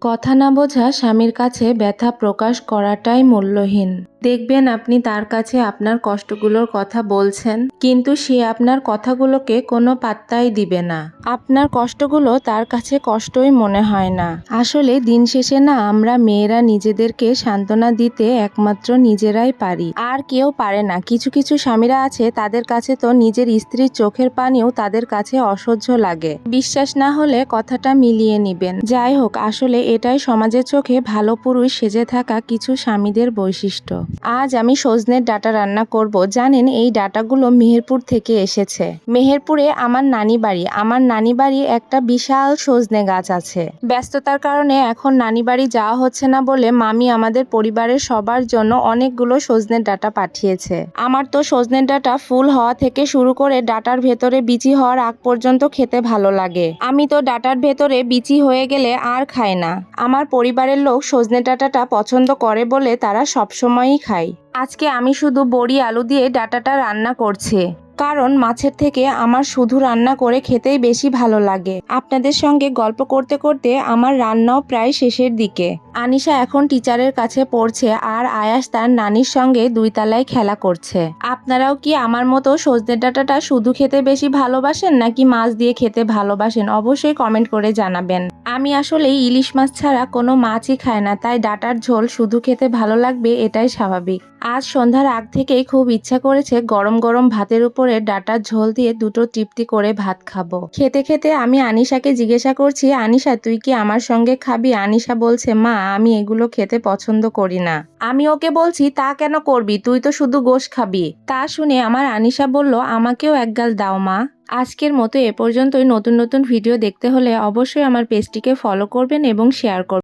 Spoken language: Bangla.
কথা না বোঝা স্বামীর কাছে ব্যথা প্রকাশ করাটাই মূল্যহীন। দেখবেন আপনি তার কাছে আপনার কষ্টগুলোর কথা বলছেন, কিন্তু সে আপনার কথাগুলোকে কোনো পাত্তাই দিবে না। আপনার কষ্টগুলো তার কাছে কষ্টই মনে হয় না। আসলে দিন শেষে না আমরা মেয়েরা নিজেদেরকে সান্ত্বনা দিতে একমাত্র নিজেরাই পারি, আর কেউ পারে না। কিছু কিছু স্বামীরা আছে তাদের কাছে তো নিজের স্ত্রীর চোখের পানিও তাদের কাছে অসহ্য লাগে। বিশ্বাস না হলে কথাটা মিলিয়ে নিবেন। যাই হোক, আসলে এটাই সমাজের চোখে ভালো পুরুষ সেজে থাকা কিছু স্বামীদের বৈশিষ্ট্য। আজ আমি সজনের ডাঁটা রান্না করব। জানেন, এই ডাঁটাগুলো মেহেরপুর থেকে এসেছে। মেহেরপুরে আমার নানি বাড়ি। আমার নানি বাড়ি একটা বিশাল সজনে গাছ আছে। ব্যস্ততার কারণে এখন নানি বাড়ি যাওয়া হচ্ছে না বলে মামি আমাদের পরিবারের সবার জন্য অনেকগুলো সজনের ডাঁটা পাঠিয়েছে। আমার তো সজনের ডাঁটা ফুল হওয়া থেকে শুরু করে ডাঁটার ভেতরে বিচি হওয়ার আগ পর্যন্ত খেতে ভালো লাগে। আমি তো ডাঁটার ভেতরে বিচি হয়ে গেলে আর খাই না। আমার পরিবারের লোক সজনে ডাঁটাটা পছন্দ করে বলে তারা সবসময়ই খায়। আজকে আমি শুধু বড়ি আলু দিয়ে ডাঁটাটা রান্না করছি, কারণ মাছের থেকে আমার শুধু রান্না করে খেতেই বেশি ভালো লাগে। আপনাদের সঙ্গে গল্প করতে করতে আমার রান্নাও প্রায় শেষের দিকে। আনিশা এখন টিচারের কাছে পড়ছে, আর আয়াস তার নানির সঙ্গে 2 তলায় খেলা করছে। আপনারাও কি আমার মতো সজনে ডাঁটাটা শুধু খেতে বেশি ভালোবাসেন নাকি মাছ দিয়ে খেতে ভালোবাসেন? অবশ্যই কমেন্ট করে জানাবেন। আমি আসলে ইলিশ মাছ ছাড়া কোনো মাছই খাই না, তাই ডাঁটার ঝোল শুধু খেতে ভালো লাগবে এটাই স্বাভাবিক। আজ সন্ধ্যার আগ থেকেই খুব ইচ্ছা করেছে গরম গরম ভাতের উপরে ডাঁটার ঝোল দিয়ে দুটো তৃপ্তি করে ভাত খাবো। খেতে খেতে আমি আনিশাকে জিজ্ঞাসা করছি, আনিশা তুই কি আমার সঙ্গে খাবি? আনিশা বলছে, মা আমি এগুলো খেতে পছন্দ করি না। আমি ওকে বলছি, তা কেন করবি? তুই তো শুধু গোশ খাবি। তা শুনে আমার আনিশা বলল, আমাকেও এক গাল দাও মা। আজকের মতো এ পর্যন্তই। নতুন নতুন ভিডিও দেখতে হলে অবশ্যই আমার পেজটিকে ফলো করবেন এবং শেয়ার করবেন।